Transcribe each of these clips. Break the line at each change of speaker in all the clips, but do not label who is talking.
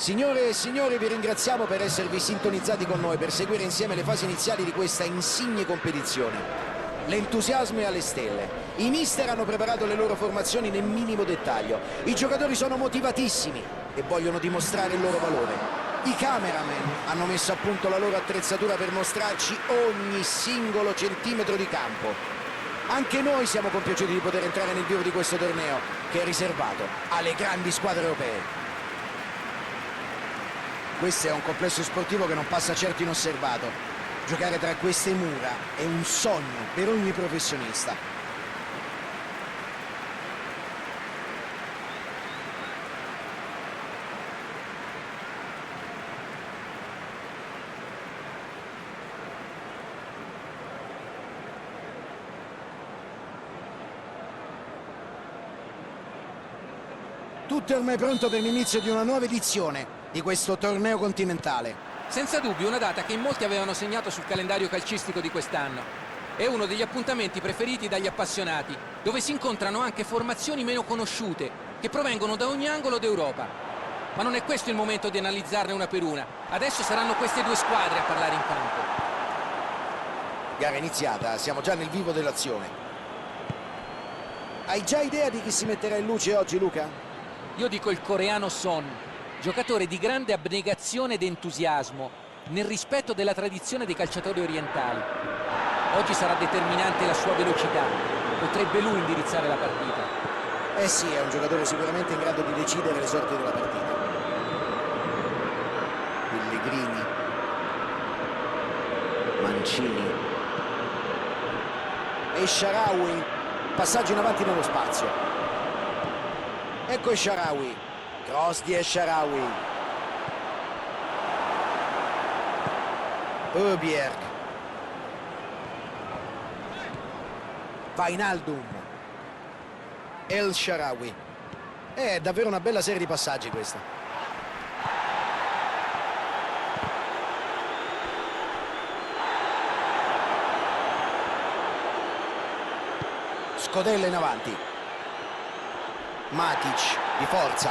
Signore e signori, vi ringraziamo per esservi sintonizzati con noi per seguire insieme le fasi iniziali di questa insigne competizione. L'entusiasmo è alle stelle. I mister hanno preparato le loro formazioni nel minimo dettaglio. I giocatori sono motivatissimi e vogliono dimostrare il loro valore. I cameraman hanno messo a punto la loro attrezzatura per mostrarci ogni singolo centimetro di campo. Anche noi siamo compiaciuti di poter entrare nel vivo di questo torneo, che è riservato alle grandi squadre europee. Questo è un complesso sportivo che non passa certo inosservato. Giocare tra queste mura è un sogno per ogni professionista. Tutto è ormai pronto per l'inizio di una nuova edizione di questo torneo continentale.
Senza dubbio una data che in molti avevano segnato sul calendario calcistico di quest'anno. È uno degli appuntamenti preferiti dagli appassionati, dove si incontrano anche formazioni meno conosciute, che provengono da ogni angolo d'Europa. Ma non è questo il momento di analizzarne una per una. Adesso saranno queste due squadre a parlare in campo.
Gara iniziata, siamo già nel vivo dell'azione. Hai già idea di chi si metterà in luce oggi, Luca?
Io dico il coreano Son, giocatore di grande abnegazione ed entusiasmo, nel rispetto della tradizione dei calciatori orientali. Oggi sarà determinante la sua velocità, potrebbe lui indirizzare la partita.
Eh sì, è un giocatore sicuramente in grado di decidere le sorti della partita. Pellegrini, Mancini e Shaarawy, passaggio in avanti nello spazio. Ecco Shaarawy, cross di Shaarawy. Højbjerg, Wijnaldum, El Shaarawy. È davvero una bella serie di passaggi questa. Scodella in avanti. Matic di forza.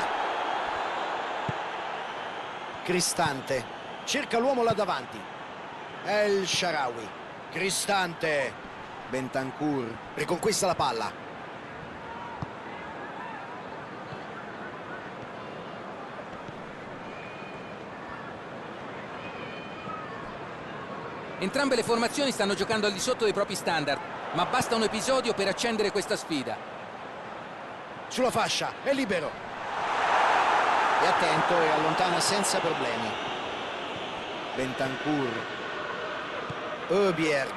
Cristante cerca l'uomo là davanti. El Shaarawy. Cristante. Bentancur riconquista la palla.
Entrambe le formazioni stanno giocando al di sotto dei propri standard, ma basta un episodio per accendere questa sfida.
Sulla fascia, è libero. È attento e allontana senza problemi. Bentancur. Højbjerg.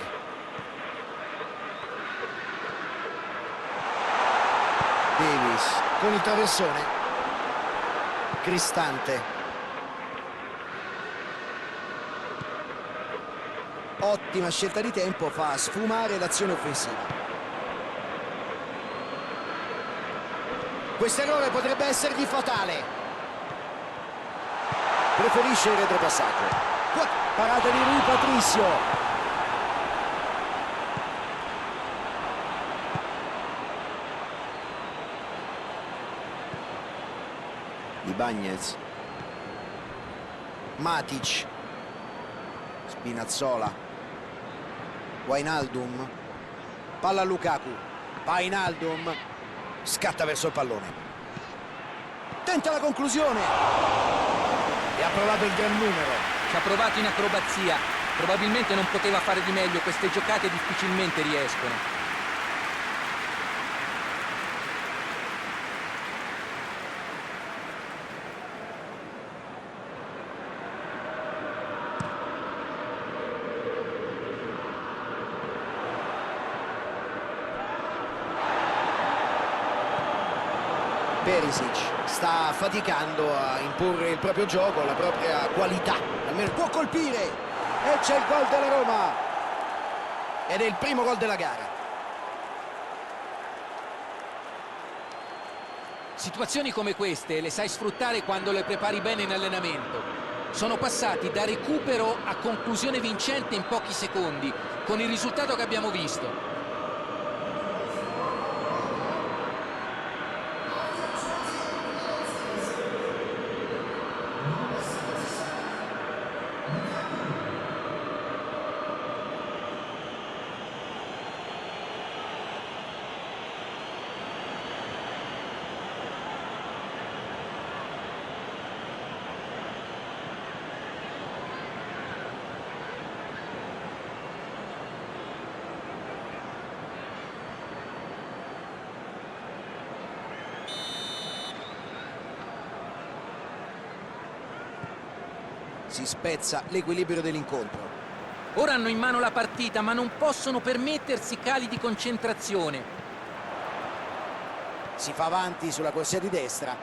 Davis con il traversone. Cristante. Ottima scelta di tempo, fa sfumare l'azione offensiva. Questo errore potrebbe essergli fatale. Preferisce il retropassaggio. Parata di Rui Patricio. Ibañez. Matic. Spinazzola. Wijnaldum. Palla a Lukaku. Wijnaldum. Scatta verso il pallone. Tenta la conclusione. E ha provato il gran numero.
Ci ha provato in acrobazia. Probabilmente non poteva fare di meglio. Queste giocate difficilmente riescono.
Perisic sta faticando a imporre il proprio gioco, la propria qualità, almeno può colpire e c'è il gol della Roma ed è il primo gol della gara.
Situazioni come queste le sai sfruttare quando le prepari bene in allenamento. Sono passati da recupero a conclusione vincente in pochi secondi, con il risultato che abbiamo visto.
Si spezza l'equilibrio dell'incontro.
Ora hanno in mano la partita, ma non possono permettersi cali di concentrazione.
Si fa avanti sulla corsia di destra.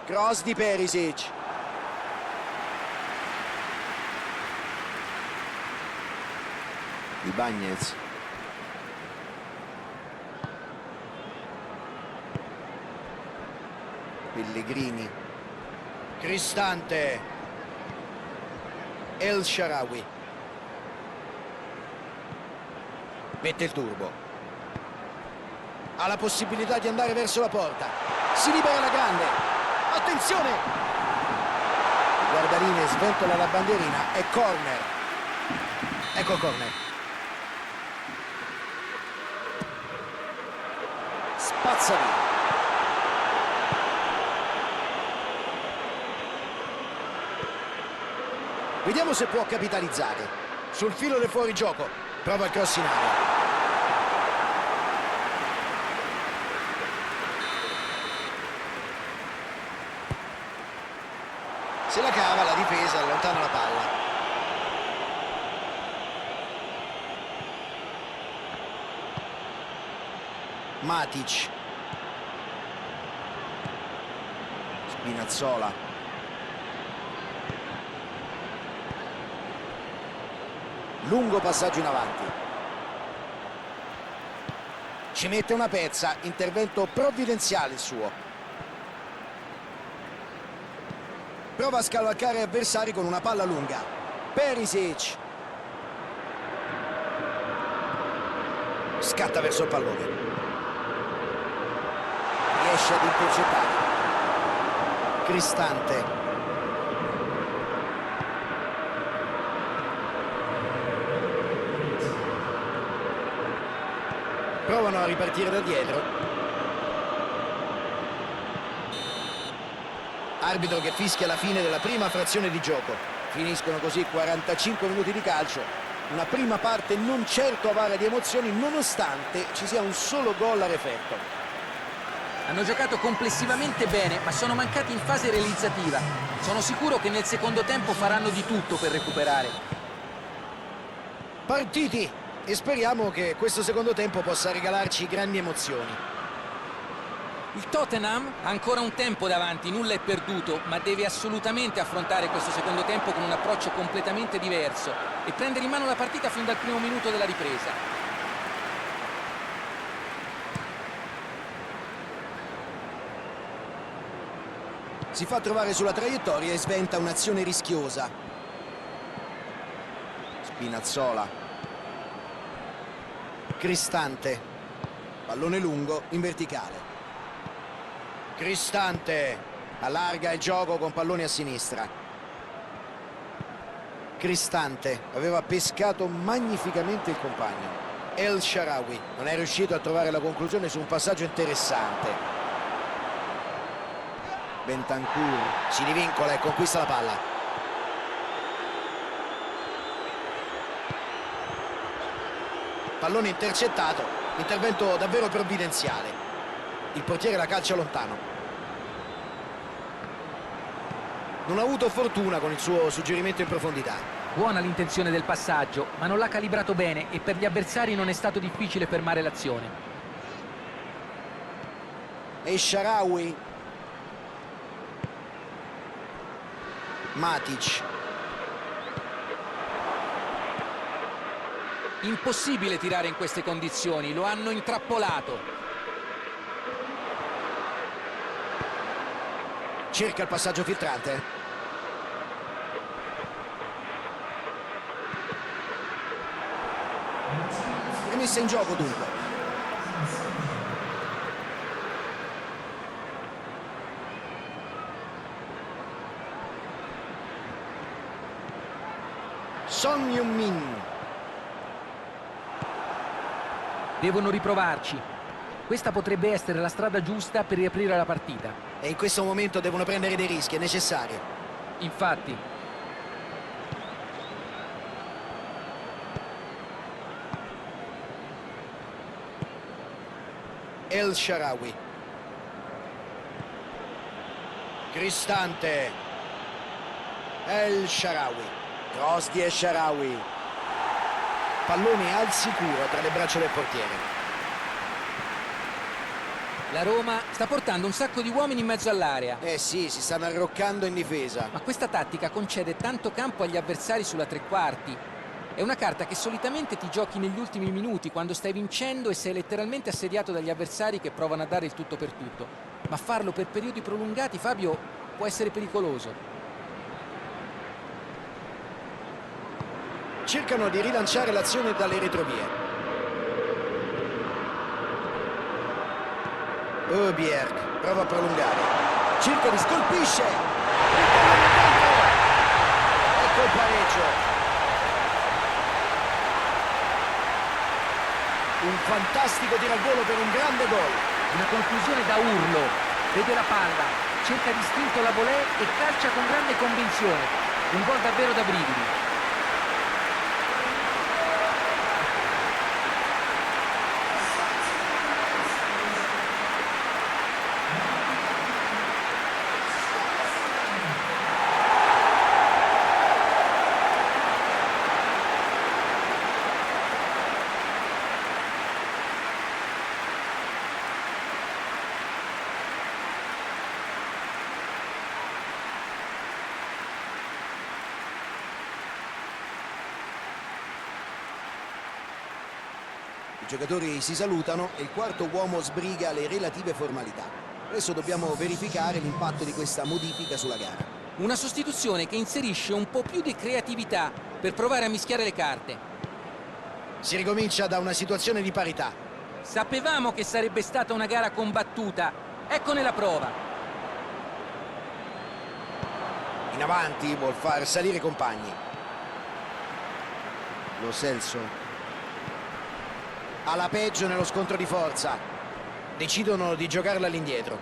Cross di Perisic. Ibañez. Pellegrini. Cristante. El Shaarawy. Mette il turbo. Ha la possibilità di andare verso la porta. Si libera la grande. Attenzione! Il guardaline sventola la bandierina. È corner. Ecco il corner. Spazza via. Vediamo se può capitalizzare. Sul filo del fuorigioco. Prova il cross in aria. Se la cava, la difesa allontana la palla. Matic. Spinazzola. Lungo passaggio in avanti. Ci mette una pezza, intervento provvidenziale il suo. Prova a scavalcare avversari con una palla lunga. Perisic. Scatta verso il pallone. Riesce ad intercettare. Cristante. Provano a ripartire da dietro. Arbitro che fischia la fine della prima frazione di gioco. Finiscono così 45 minuti di calcio. Una prima parte non certo avara di emozioni, nonostante ci sia un solo gol a referto.
Hanno giocato complessivamente bene, ma sono mancati in fase realizzativa. Sono sicuro che nel secondo tempo faranno di tutto per recuperare.
Partiti! E speriamo che questo secondo tempo possa regalarci grandi emozioni.
Il Tottenham ha ancora un tempo davanti, nulla è perduto, ma deve assolutamente affrontare questo secondo tempo con un approccio completamente diverso e prendere in mano la partita fin dal primo minuto della ripresa.
Si fa trovare sulla traiettoria e sventa un'azione rischiosa. Spinazzola. Cristante. Pallone lungo in verticale. Cristante allarga il gioco con palloni a sinistra. Cristante aveva pescato magnificamente il compagno. El Shaarawy non è riuscito a trovare la conclusione su un passaggio interessante. Bentancur si divincola e conquista la palla. Pallone intercettato, intervento davvero provvidenziale. Il portiere la calcia lontano. Non ha avuto fortuna con il suo suggerimento in profondità.
Buona l'intenzione del passaggio, ma non l'ha calibrato bene e per gli avversari non è stato difficile fermare l'azione.
E Shaarawy. Matic.
Impossibile tirare in queste condizioni, lo hanno intrappolato.
Cerca il passaggio filtrante. Rimessa in gioco dunque. Son Heung-min.
Devono riprovarci. Questa potrebbe essere la strada giusta per riaprire la partita.
E in questo momento devono prendere dei rischi, è necessario.
Infatti.
El Shaarawy. Cristante. El Shaarawy, cross di El Shaarawy, pallone al sicuro tra le braccia del portiere.
La Roma sta portando un sacco di uomini in mezzo all'area.
Eh sì, si stanno arroccando in difesa.
Ma questa tattica concede tanto campo agli avversari sulla tre quarti. È una carta che solitamente ti giochi negli ultimi minuti, quando stai vincendo e sei letteralmente assediato dagli avversari che provano a dare il tutto per tutto. Ma farlo per periodi prolungati, Fabio, può essere pericoloso.
Cercano di rilanciare l'azione dalle retrovie. Bjerg prova a prolungare, cerca di scolpisce, ecco il pareggio. Un fantastico tiro al volo per un grande gol.
Una conclusione da urlo. Vede la palla, cerca distinto la volée e calcia con grande convinzione. Un gol davvero da brividi.
I giocatori si salutano e il quarto uomo sbriga le relative formalità. Adesso dobbiamo verificare l'impatto di questa modifica sulla gara.
Una sostituzione che inserisce un po' più di creatività per provare a mischiare le carte.
Si ricomincia da una situazione di parità.
Sapevamo che sarebbe stata una gara combattuta. Eccone la prova.
In avanti vuol far salire i compagni. Lo Celso ha la peggio nello scontro di forza. Decidono di giocarla all'indietro.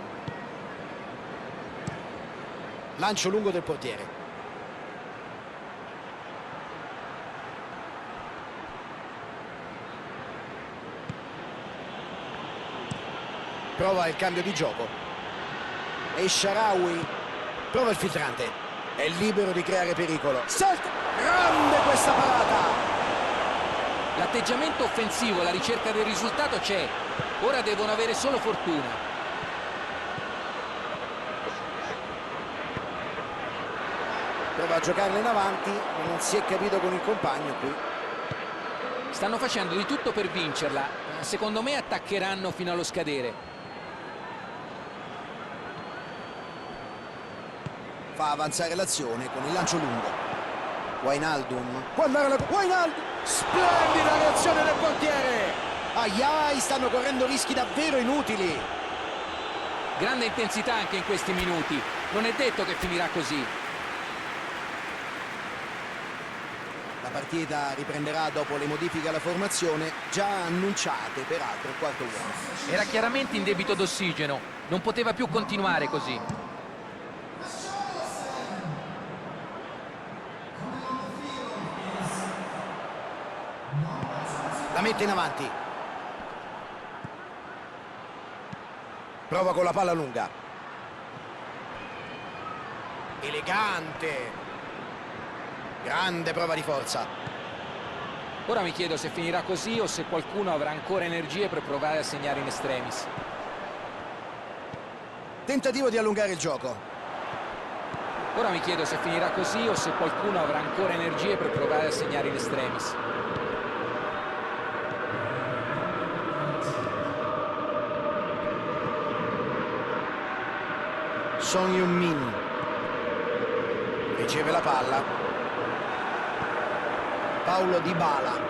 Lancio lungo del portiere. Prova il cambio di gioco. E Shaarawy prova il filtrante. È libero di creare pericolo. Salta! Grande questa parata!
L'atteggiamento offensivo, la ricerca del risultato c'è. Ora devono avere solo fortuna.
Prova a giocarla in avanti, ma non si è capito con il compagno qui.
Stanno facendo di tutto per vincerla. Secondo me attaccheranno fino allo scadere.
Fa avanzare l'azione con il lancio lungo. Wijnaldum. Può andare la... Wijnaldum! Splendida reazione del portiere! Ai, stanno correndo rischi davvero inutili.
Grande intensità anche in questi minuti. Non è detto che finirà così.
La partita riprenderà dopo le modifiche alla formazione, già annunciate peraltro il quarto uomo.
Era chiaramente in debito d'ossigeno. Non poteva più continuare così.
La mette in avanti. Prova con la palla lunga. Elegante. Grande prova di forza.
Ora mi chiedo se finirà così o se qualcuno avrà ancora energie per provare a segnare in extremis.
Tentativo di allungare il gioco.
Ora mi chiedo se finirà così o se qualcuno avrà ancora energie per provare a segnare in extremis.
Son Heung-min riceve la palla. Paulo Dybala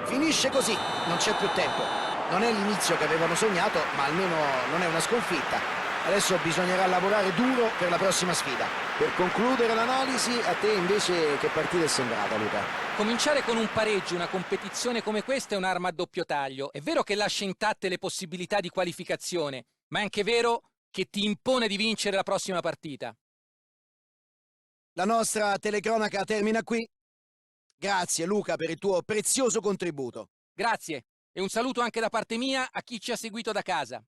finisce così, non c'è più tempo. Non è l'inizio che avevano sognato, ma almeno non è una sconfitta. Adesso bisognerà lavorare duro per la prossima sfida. Per concludere l'analisi, a te invece che partita è sembrata, Luca?
Cominciare con un pareggio, una competizione come questa è un'arma a doppio taglio. È vero che lascia intatte le possibilità di qualificazione, ma è anche vero che ti impone di vincere la prossima partita.
La nostra telecronaca termina qui. Grazie Luca per il tuo prezioso contributo.
Grazie e un saluto anche da parte mia a chi ci ha seguito da casa.